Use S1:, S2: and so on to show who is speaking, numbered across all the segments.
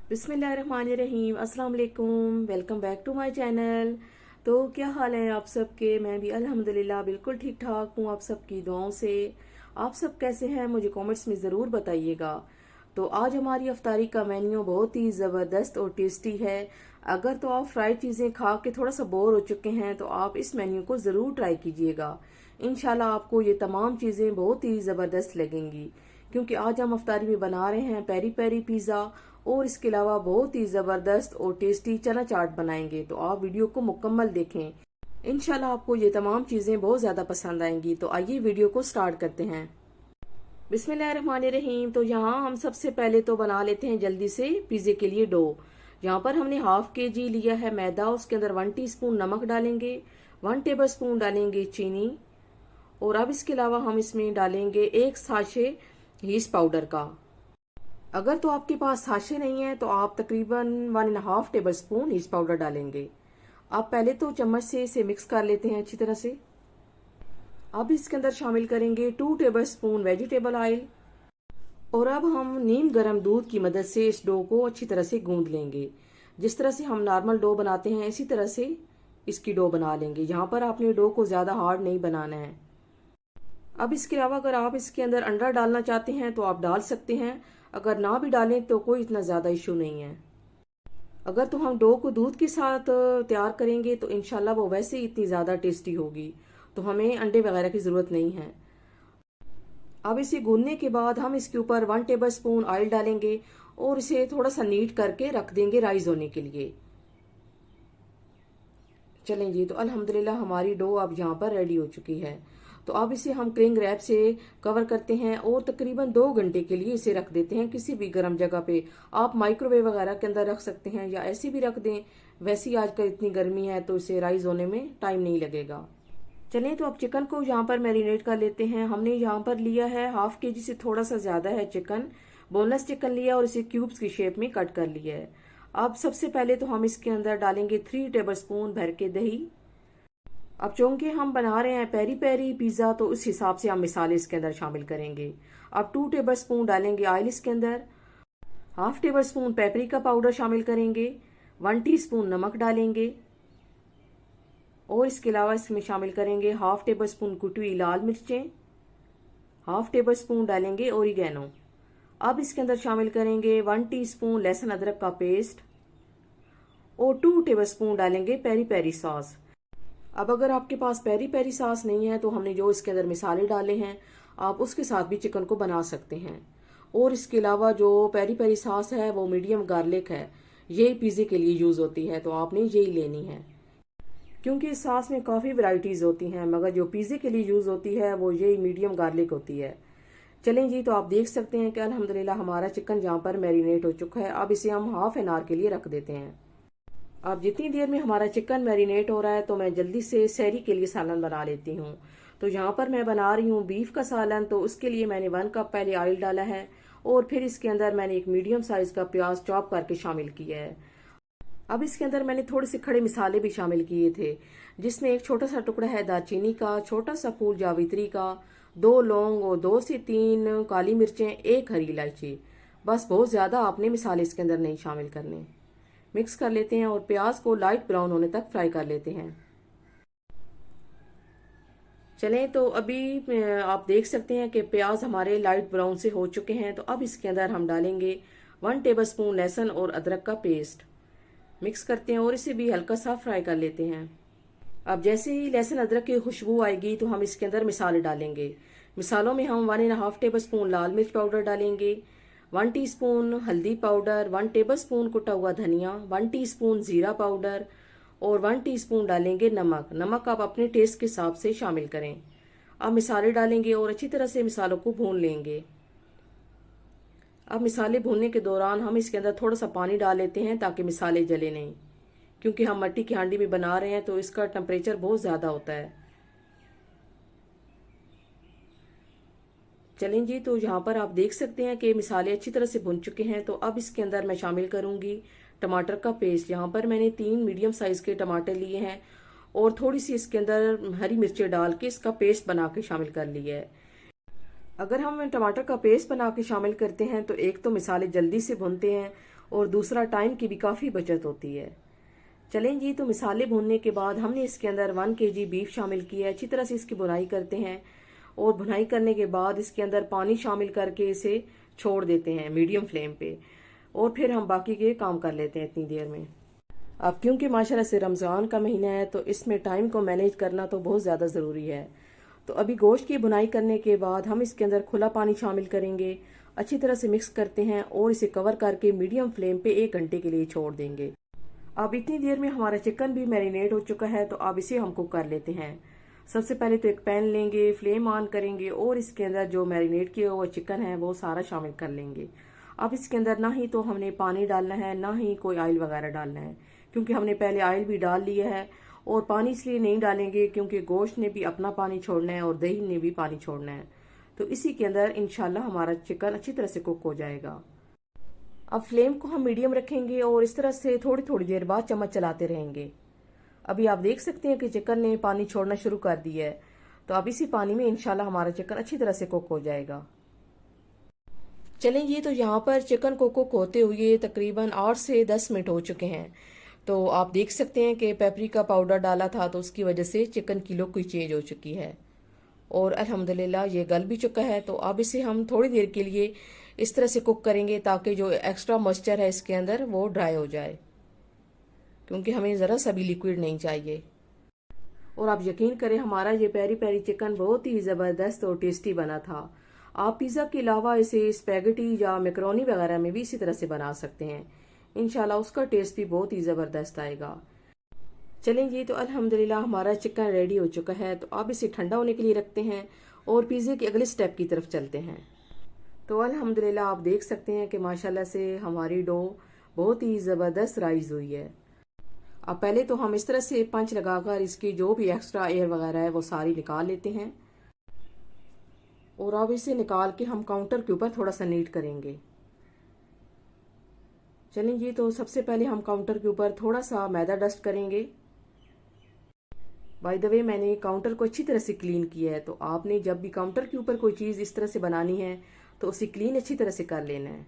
S1: बिस्मिल्लाहिर्रहमानिर्रहीम, अस्सलाम वालेकुम। Welcome back to my channel. तो क्या हाल है आप सबके? मैं भी अल्हम्दुलिल्लाह बिल्कुल ठीक ठाक हूँ आप सबकी दुआओं से। आप सब कैसे हैं मुझे कमेंट्स में ज़रूर बताइएगा। तो आज हमारी अफ्तारी का मेन्यू बहुत ही ज़बरदस्त और टेस्टी है। अगर तो आप फ्राइड चीज़ें खा के थोड़ा सा बोर हो चुके हैं तो आप इस मेन्यू को ज़रूर ट्राई कीजिएगा। इंशाल्लाह आपको ये तमाम चीज़ें बहुत ही ज़बरदस्त लगेंगी, क्योंकि आज हम अफ्तारी में बना रहे हैं पेरी पेरी पिज़्ज़ा और इसके अलावा बहुत ही ज़बरदस्त और टेस्टी चना चाट बनाएंगे। तो आप वीडियो को मुकम्मल देखें, इंशाल्लाह आपको ये तमाम चीज़ें बहुत ज़्यादा पसंद आएंगी। तो आइए वीडियो को स्टार्ट करते हैं। बिस्मिल्लाहिर्रहमानिर्रहीम। तो यहाँ हम सबसे पहले तो बना लेते हैं जल्दी से पिज़्ज़े के लिए डो। यहाँ पर हमने हाफ के जी लिया है मैदा, उसके अंदर 1 टीस्पून नमक डालेंगे, 1 टेबल स्पून डालेंगे चीनी, और अब इसके अलावा हम इसमें डालेंगे 1 साशे यीस्ट पाउडर का। अगर तो आपके पास साशे नहीं है तो आप तकरीबन 1.5 टेबल स्पून यीस्ट पाउडर डालेंगे। आप पहले तो चम्मच से इसे मिक्स कर लेते हैं अच्छी तरह से। अब इसके अंदर शामिल करेंगे 2 टेबल स्पून वेजिटेबल ऑयल, और अब हम नीम गर्म दूध की मदद से इस डो को अच्छी तरह से गूंद लेंगे। जिस तरह से हम नॉर्मल डो बनाते हैं इसी तरह से इसकी डो बना लेंगे। यहाँ पर आपने डो को ज्यादा हार्ड नहीं बनाना है। अब इसके अलावा अगर आप इसके अंदर अंडा डालना चाहते हैं तो आप डाल सकते हैं, अगर ना भी डालें तो कोई इतना ज्यादा इशू नहीं है। अगर तो हम डो को दूध के साथ तैयार करेंगे तो इंशाल्लाह वो वैसे ही इतनी ज्यादा टेस्टी होगी, तो हमें अंडे वगैरह की जरूरत नहीं है। अब इसे गूंदने के बाद हम इसके ऊपर 1 टेबल स्पून ऑयल डालेंगे और इसे थोड़ा सा नीट करके रख देंगे राइज होने के लिए। चलें जी, तो अल्हम्दुलिल्लाह हमारी डो अब यहाँ पर रेडी हो चुकी है। तो अब इसे हम क्लिंग रैप से कवर करते हैं और तकरीबन 2 घंटे के लिए इसे रख देते हैं किसी भी गर्म जगह पे। आप माइक्रोवेव वगैरह के अंदर रख सकते हैं या ऐसे भी रख दें। वैसे ही आजकल इतनी गर्मी है तो इसे राइज होने में टाइम नहीं लगेगा। चलें, तो अब चिकन को यहाँ पर मैरिनेट कर लेते हैं। हमने यहाँ पर लिया है हाफ के जी से थोड़ा सा ज्यादा है चिकन, बोनलेस चिकन लिया और इसे क्यूब्स की शेप में कट कर लिया है। अब सबसे पहले तो हम इसके अंदर डालेंगे 3 टेबल स्पून भर के दही। अब चूंकि हम बना रहे हैं पेरी पेरी पिज्जा तो उस हिसाब से हम मिसाले इसके अंदर शामिल करेंगे। अब 2 टेबल स्पून डालेंगे ऑयल इसके अंदर, half table spoon paprika powder शामिल करेंगे, 1 टीस्पून नमक डालेंगे, और इसके अलावा इसमें शामिल करेंगे हाफ टेबल स्पून कुटी हुई लाल मिर्चें, हाफ टेबल स्पून डालेंगे ओरिगेनो। अब इसके अंदर शामिल करेंगे 1 टीस्पून लहसुन अदरक का पेस्ट और 2 टेबल स्पून डालेंगे पेरी पेरी सॉस। अब अगर आपके पास पेरी पेरी सॉस नहीं है तो हमने जो इसके अंदर मिसाले डाले हैं आप उसके साथ भी चिकन को बना सकते हैं। और इसके अलावा जो पेरी पेरी सॉस है वो मीडियम गार्लिक है, ये पिज़्ज़े के लिए यूज होती है, तो आपने यही लेनी है। क्योंकि इस सॉस में काफ़ी वैरायटीज होती हैं, मगर जो पिज़्ज़े के लिए यूज होती है वो यही मीडियम गार्लिक होती है। चलें जी, तो आप देख सकते हैं कि अल्हम्दुलिल्लाह हमारा चिकन यहाँ पर मैरिनेट हो चुका है। अब इसे हम हाफ एन आवर के लिए रख देते हैं। अब जितनी देर में हमारा चिकन मैरिनेट हो रहा है तो मैं जल्दी से सहरी के लिए सालन बना लेती हूँ। तो यहाँ पर मैं बना रही हूँ बीफ का सालन। तो उसके लिए मैंने 1 कप पहले ऑयल डाला है और फिर इसके अंदर मैंने एक मीडियम साइज का प्याज चॉप करके शामिल किया है। अब इसके अंदर मैंने थोड़े से खड़े मिसाले भी शामिल किए थे, जिसमें एक छोटा सा टुकड़ा है दालचीनी का, छोटा सा फूल जावित्री का, 2 लौंग और 2 से 3 काली मिर्चें, 1 हरी इलायची। बस बहुत ज्यादा आपने मिसाले इसके अंदर नहीं शामिल करने। मिक्स कर लेते हैं और प्याज को लाइट ब्राउन होने तक फ्राई कर लेते हैं। चलें, तो अभी आप देख सकते हैं कि प्याज हमारे लाइट ब्राउन से हो चुके हैं। तो अब इसके अंदर हम डालेंगे 1 टेबल स्पून लहसुन और अदरक का पेस्ट। मिक्स करते हैं और इसे भी हल्का सा फ्राई कर लेते हैं। अब जैसे ही लहसुन अदरक की खुशबू आएगी तो हम इसके अंदर मिसाले डालेंगे। मिसालों में हम 1.5 टेबल स्पून लाल मिर्च पाउडर डालेंगे, 1 टीस्पून हल्दी पाउडर, 1 टेबल स्पून कुटा हुआ धनिया, 1 टीस्पून जीरा पाउडर और 1 टीस्पून डालेंगे नमक। नमक आप अपने टेस्ट के हिसाब से शामिल करें। अब मिसाले डालेंगे और अच्छी तरह से मिसालों को भून लेंगे। अब मिसाले भूनने के दौरान हम इसके अंदर थोड़ा सा पानी डाल लेते हैं ताकि मिसाले जले नहीं, क्योंकि हम मट्टी की हांडी में बना रहे हैं तो इसका टेम्परेचर बहुत ज्यादा होता है। चलें जी, तो यहाँ पर आप देख सकते हैं कि मिसाले अच्छी तरह से भुन चुके हैं। तो अब इसके अंदर मैं शामिल करूंगी टमाटर का पेस्ट। यहाँ पर मैंने 3 मीडियम साइज के टमाटर लिए हैं और थोड़ी सी इसके अंदर हरी मिर्चें डाल के इसका पेस्ट बना के शामिल कर लिया है। अगर हम टमाटर का पेस्ट बना के शामिल करते हैं तो एक तो मिसाले जल्दी से भुनते हैं और दूसरा टाइम की भी काफ़ी बचत होती है। चलें जी, तो मिसाले भूनने के बाद हमने इसके अंदर 1 kg बीफ शामिल किया है। अच्छी तरह से इसकी भुनाई करते हैं और भुनाई करने के बाद इसके अंदर पानी शामिल करके इसे छोड़ देते हैं मीडियम फ्लेम पे, और फिर हम बाकी के काम कर लेते हैं इतनी देर में। अब क्योंकि माशाल्लाह से रमज़ान का महीना है तो इसमें टाइम को मैनेज करना तो बहुत ज़्यादा ज़रूरी है। तो अभी गोश्त की भुनाई करने के बाद हम इसके अंदर खुला पानी शामिल करेंगे, अच्छी तरह से मिक्स करते हैं और इसे कवर करके मीडियम फ्लेम पे 1 घंटे के लिए छोड़ देंगे। अब इतनी देर में हमारा चिकन भी मैरिनेट हो चुका है, तो अब इसे हम कुक कर लेते हैं। सबसे पहले तो एक पैन लेंगे, फ्लेम ऑन करेंगे और इसके अंदर जो मैरिनेट किया हुआ चिकन है वो सारा शामिल कर लेंगे। अब इसके अंदर ना ही तो हमने पानी डालना है, ना ही कोई ऑयल वगैरह डालना है, क्योंकि हमने पहले ऑयल भी डाल लिया है। और पानी इसलिए नहीं डालेंगे क्योंकि गोश्त ने भी अपना पानी छोड़ना है और दही ने भी पानी छोड़ना है, तो इसी के अंदर इंशाल्लाह हमारा चिकन अच्छी तरह से कुक हो जाएगा। अब फ्लेम को हम मीडियम रखेंगे और इस तरह से थोड़ी थोड़ी देर बाद चम्मच चलाते रहेंगे। अभी आप देख सकते हैं कि चिकन ने पानी छोड़ना शुरू कर दिया है, तो अब इसी पानी में इंशाल्लाह हमारा चिकन अच्छी तरह से कुक हो जाएगा। चलें जी, तो यहाँ पर चिकन को कुक होते हुए तकरीबन 8 से 10 मिनट हो चुके हैं। तो आप देख सकते हैं कि पेपरिका पाउडर डाला था तो उसकी वजह से चिकन की लुक चेंज हो चुकी है और अल्हम्दुलिल्लाह ये गल भी चुका है। तो अब इसे हम थोड़ी देर के लिए इस तरह से कुक करेंगे ताकि जो एक्स्ट्रा मॉइस्चर है इसके अंदर वो ड्राई हो जाए, क्योंकि हमें ज़रा सा भी लिक्विड नहीं चाहिए। और आप यकीन करें, हमारा ये पेरी पेरी चिकन बहुत ही ज़बरदस्त और टेस्टी बना था। आप पिज़्ज़ा के अलावा इसे स्पैगेटी या मैकरोनी वगैरह में भी इसी तरह से बना सकते हैं, इंशाल्लाह उसका टेस्ट भी बहुत ही ज़बरदस्त आएगा। चलें जी, तो अल्हम्दुलिल्लाह हमारा चिकन रेडी हो चुका है। तो अब इसे ठंडा होने के लिए रखते हैं और पिज़्ज़े के अगले स्टेप की तरफ चलते हैं। तो अल्हम्दुलिल्लाह आप देख सकते हैं कि माशाल्लाह से हमारी डो बहुत ही ज़बरदस्त राइज हुई है। अब पहले तो हम इस तरह से पंच लगाकर इसकी जो भी एक्स्ट्रा एयर वगैरह है वो सारी निकाल लेते हैं, और अब इसे निकाल के हम काउंटर के ऊपर थोड़ा सा नीट करेंगे। चलें जी, तो सबसे पहले हम काउंटर के ऊपर थोड़ा सा मैदा डस्ट करेंगे। बाय द वे, मैंने काउंटर को अच्छी तरह से क्लीन किया है, तो आपने जब भी काउंटर के ऊपर कोई चीज़ इस तरह से बनानी है तो उसे क्लीन अच्छी तरह से कर लेना है।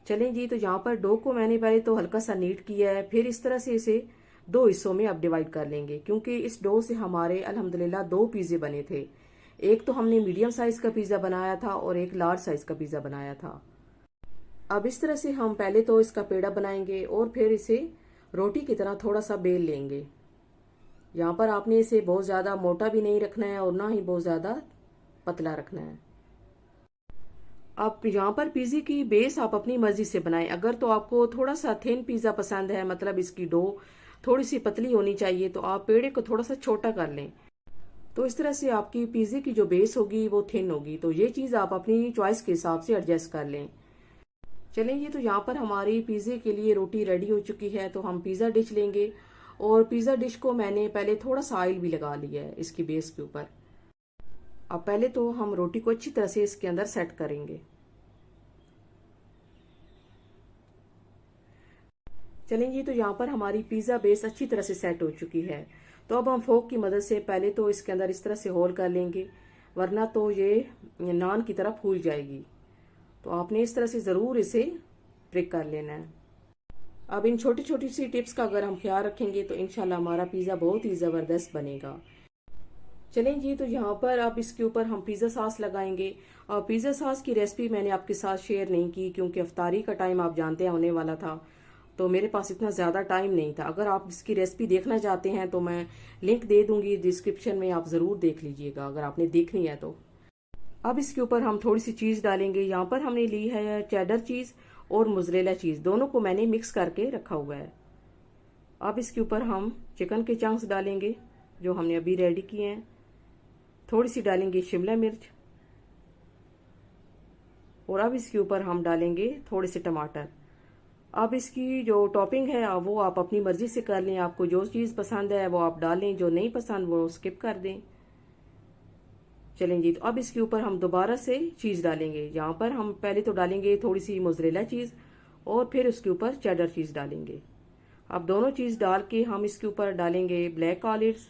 S1: चलें जी, तो यहाँ पर डो को मैंने पहले तो हल्का सा नीट किया है, फिर इस तरह से इसे 2 हिस्सों में अब डिवाइड कर लेंगे, क्योंकि इस डो से हमारे अल्हम्दुलिल्लाह 2 पिज़्ज़े बने थे। एक तो हमने मीडियम साइज का पिज़्ज़ा बनाया था और एक लार्ज साइज का पिज़्ज़ा बनाया था। अब इस तरह से हम पहले तो इसका पेड़ा बनाएंगे और फिर इसे रोटी की तरह थोड़ा सा बेल लेंगे। यहाँ पर आपने इसे बहुत ज़्यादा मोटा भी नहीं रखना है और ना ही बहुत ज़्यादा पतला रखना है। आप यहाँ पर पिज़्ज़े की बेस आप अपनी मर्जी से बनाएं। अगर तो आपको थोड़ा सा थिन पिज़्ज़ा पसंद है, मतलब इसकी डो थोड़ी सी पतली होनी चाहिए, तो आप पेड़े को थोड़ा सा छोटा कर लें। तो इस तरह से आपकी पिज़्ज़े की जो बेस होगी वो थिन होगी। तो ये चीज़ आप अपनी चॉइस के हिसाब से एडजस्ट कर लें। चलें जी, तो यहाँ पर हमारी पिज़्ज़े के लिए रोटी रेडी हो चुकी है। तो हम पिज़्ज़ा डिश लेंगे और पिज़्ज़ा डिश को मैंने पहले थोड़ा सा ऑयल भी लगा लिया है इसकी बेस के ऊपर। अब पहले तो हम रोटी को अच्छी तरह से इसके अंदर सेट करेंगे। चलें जी, तो यहाँ पर हमारी पिज़्ज़ा बेस अच्छी तरह से सेट हो चुकी है। तो अब हम फोक की मदद से पहले तो इसके अंदर इस तरह से होल कर लेंगे, वरना तो ये नान की तरह फूल जाएगी। तो आपने इस तरह से ज़रूर इसे ब्रेक कर लेना है। अब इन छोटी छोटी सी टिप्स का अगर हम ख्याल रखेंगे तो इंशाल्लाह हमारा पिज़्ज़ा बहुत ही ज़बरदस्त बनेगा। चलें जी, तो यहाँ पर अब इसके ऊपर हम पिज़्ज़ा सॉस लगाएंगे। और पिज़्ज़ा सॉस की रेसिपी मैंने आपके साथ शेयर नहीं की, क्योंकि अफ्तारी का टाइम आप जानते हैं होने वाला था, तो मेरे पास इतना ज़्यादा टाइम नहीं था। अगर आप इसकी रेसिपी देखना चाहते हैं तो मैं लिंक दे दूंगी डिस्क्रिप्शन में, आप ज़रूर देख लीजिएगा अगर आपने देखनी है तो। अब इसके ऊपर हम थोड़ी सी चीज़ डालेंगे। यहाँ पर हमने ली है चेडर चीज़ और मोज़रेला चीज़, दोनों को मैंने मिक्स करके रखा हुआ है। अब इसके ऊपर हम चिकन के चंक्स डालेंगे जो हमने अभी रेडी किए हैं। थोड़ी सी डालेंगे शिमला मिर्च, और अब इसके ऊपर हम डालेंगे थोड़े से टमाटर। अब इसकी जो टॉपिंग है वो आप अपनी मर्जी से कर लें, आपको जो चीज़ पसंद है वो आप डालें, जो नहीं पसंद वो स्किप कर दें। चलें जी, तो अब इसके ऊपर हम दोबारा से चीज़ डालेंगे। यहाँ पर हम पहले तो डालेंगे थोड़ी सी मोज़रेला चीज़ और फिर उसके ऊपर चेडर चीज़ डालेंगे। अब दोनों चीज़ डाल के हम इसके ऊपर डालेंगे ब्लैक ऑलिव्स।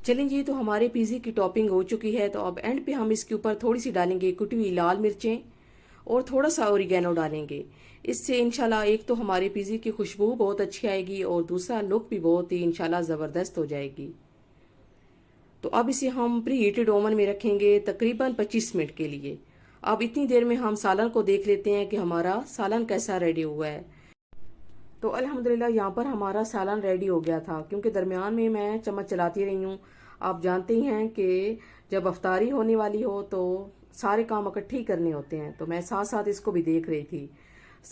S1: चलें जी, तो हमारे पिज़्ज़े की टॉपिंग हो चुकी है। तो अब एंड पे हम इसके ऊपर थोड़ी सी डालेंगे कुटी हुई लाल मिर्चें और थोड़ा सा ओरिगेनो डालेंगे। इससे इंशाल्लाह एक तो हमारे पिज़्ज़े की खुशबू बहुत अच्छी आएगी और दूसरा लुक भी बहुत ही इंशाल्लाह ज़बरदस्त हो जाएगी। तो अब इसे हम प्री हीटेड ओवन में रखेंगे तकरीबन 25 मिनट के लिए। अब इतनी देर में हम सालन को देख लेते हैं कि हमारा सालन कैसा रेडी हुआ है। तो अल्हम्दुलिल्लाह यहाँ पर हमारा सालन रेडी हो गया था, क्योंकि दरमियान में मैं चम्मच चलाती रही हूँ। आप जानते ही हैं कि जब अफ्तारी होने वाली हो तो सारे काम इकट्ठे ही करने होते हैं, तो मैं साथ साथ इसको भी देख रही थी।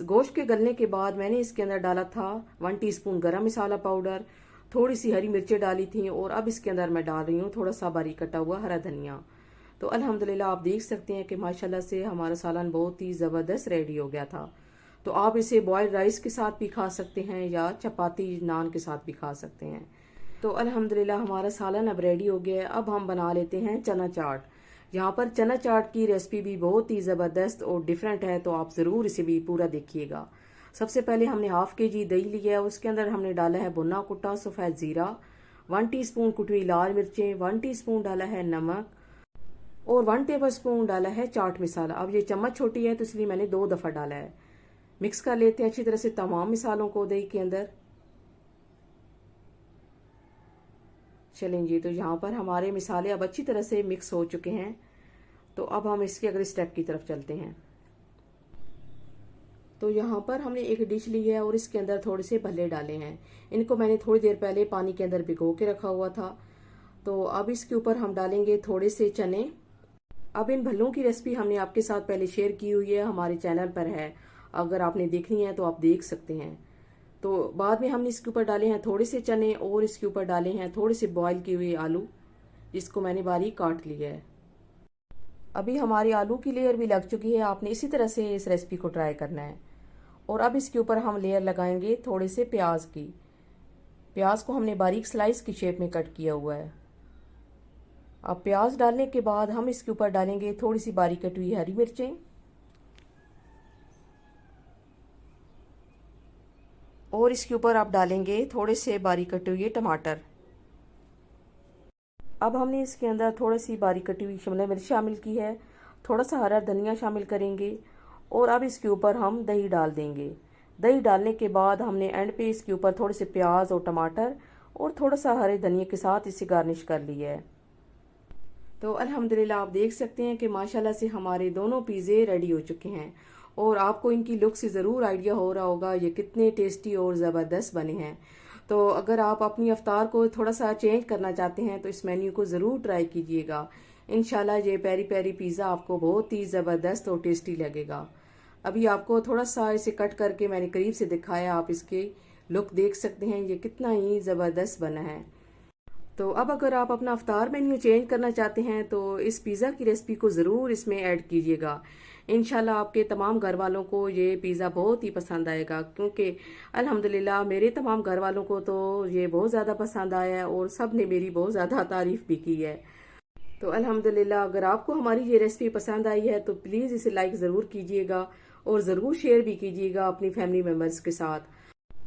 S1: गोश्त के गलने के बाद मैंने इसके अंदर डाला था 1 टीस्पून गरम मसाला पाउडर, थोड़ी सी हरी मिर्चें डाली थी और अब इसके अंदर मैं डाल रही हूँ थोड़ा सा बारीक कटा हुआ हरा धनिया। तो अल्हम्दुलिल्लाह आप देख सकते हैं कि माशाल्लाह से हमारा सालन बहुत ही ज़बरदस्त रेडी हो गया था। तो आप इसे बॉयल्ड राइस के साथ भी खा सकते हैं या चपाती नान के साथ भी खा सकते हैं। तो अल्हम्दुलिल्लाह हमारा सालन अब रेडी हो गया है। अब हम बना लेते हैं चना चाट। यहाँ पर चना चाट की रेसिपी भी बहुत ही ज़बरदस्त और डिफरेंट है, तो आप ज़रूर इसे भी पूरा देखिएगा। सबसे पहले हमने हाफ kg दही लिया है, उसके अंदर हमने डाला है भुना कुटा सफ़ेद ज़ीरा, 1 टीस्पून कुटी हुई लाल मिर्चें, 1 टीस्पून डाला है नमक और 1 टेबलस्पून डाला है चाट मसाला। अब ये चम्मच छोटी है तो इसलिए मैंने 2 दफ़ा डाला है। मिक्स कर लेते हैं अच्छी तरह से तमाम मसालों को दही के अंदर। चलेंगे, तो यहाँ पर हमारे मसाले अब अच्छी तरह से मिक्स हो चुके हैं। तो अब हम इसके अगले स्टेप की तरफ चलते हैं। तो यहाँ पर हमने एक डिश ली है और इसके अंदर थोड़े से भल्ले डाले हैं। इनको मैंने थोड़ी देर पहले पानी के अंदर भिगो के रखा हुआ था। तो अब इसके ऊपर हम डालेंगे थोड़े से चने। अब इन भल्लों की रेसिपी हमने आपके साथ पहले शेयर की हुई है, हमारे चैनल पर है, अगर आपने देखनी है तो आप देख सकते हैं। तो बाद में हमने इसके ऊपर डाले हैं थोड़े से चने और इसके ऊपर डाले हैं थोड़े से बॉईल किए हुए आलू, जिसको मैंने बारीक काट लिया है। अभी हमारी आलू की लेयर भी लग चुकी है। आपने इसी तरह से इस रेसिपी को ट्राई करना है। और अब इसके ऊपर हम लेयर लगाएंगे थोड़े से प्याज की। प्याज को हमने बारीक स्लाइस की शेप में कट किया हुआ है। अब प्याज डालने के बाद हम इसके ऊपर डालेंगे थोड़ी सी बारीक कटी हुई हरी मिर्चें और इसके ऊपर आप डालेंगे थोड़े से बारीक कटे हुए टमाटर। अब हमने इसके अंदर थोड़ी सी बारीक कटी हुई शिमला मिर्च शामिल की है, थोड़ा सा हरा धनिया शामिल करेंगे और अब इसके ऊपर हम दही डाल देंगे। दही डालने के बाद हमने एंड पे इसके ऊपर थोड़े से प्याज और टमाटर और थोड़ा सा हरे धनिया के साथ इसे गार्निश कर लिया है। तो अल्हम्दुलिल्लाह आप देख सकते हैं कि माशाल्लाह से हमारे दोनों पिज़्ज़े रेडी हो चुके हैं और आपको इनकी लुक से ज़रूर आइडिया हो रहा होगा ये कितने टेस्टी और ज़बरदस्त बने हैं। तो अगर आप अपनी अफ्तार को थोड़ा सा चेंज करना चाहते हैं तो इस मेन्यू को ज़रूर ट्राई कीजिएगा। इंशाल्लाह ये पेरी पेरी पिज़्ज़ा आपको बहुत ही ज़बरदस्त और टेस्टी लगेगा। अभी आपको थोड़ा सा इसे कट करके मैंने करीब से दिखाया, आप इसके लुक देख सकते हैं ये कितना ही ज़बरदस्त बना है। तो अब अगर आप अपना अफ्तार मेन्यू चेंज करना चाहते हैं तो इस पिज़्ज़ा की रेसिपी को ज़रूर इसमें ऐड कीजिएगा। इंशाल्लाह आपके तमाम घर वालों को ये पिज़्ज़ा बहुत ही पसंद आएगा, क्योंकि अल्हम्दुलिल्लाह मेरे तमाम घर वालों को तो ये बहुत ज़्यादा पसंद आया है और सब ने मेरी बहुत ज़्यादा तारीफ़ भी की है। तो अल्हम्दुलिल्लाह अगर आपको हमारी ये रेसिपी पसंद आई है तो प्लीज़ इसे लाइक ज़रूर कीजिएगा और ज़रूर शेयर भी कीजिएगा अपनी फैमिली मेम्बर्स के साथ।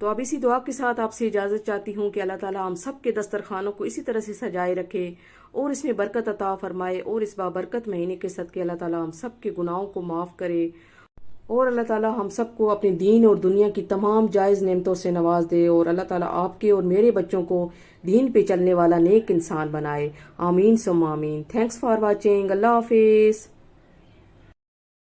S1: तो अब इसी दुआ के साथ आपसे इजाज़त चाहती हूँ कि अल्लाह ताला हम सब के दस्तरखानों को इसी तरह से सजाए रखे और इसमें बरकत अता फरमाए और इस बाबरकत महीने के सदके अल्लाह ताला हम सब के गुनाहों को माफ़ करे और अल्लाह ताला हम सबको अपने दीन और दुनिया की तमाम जायज़ नेमतों से नवाज दे और अल्लाह ताला आपके और मेरे बच्चों को दीन पे चलने वाला नेक इंसान बनाए। आमीन सुम्मा आमीन। Thanks for watching. अल्लाह हाफिज़।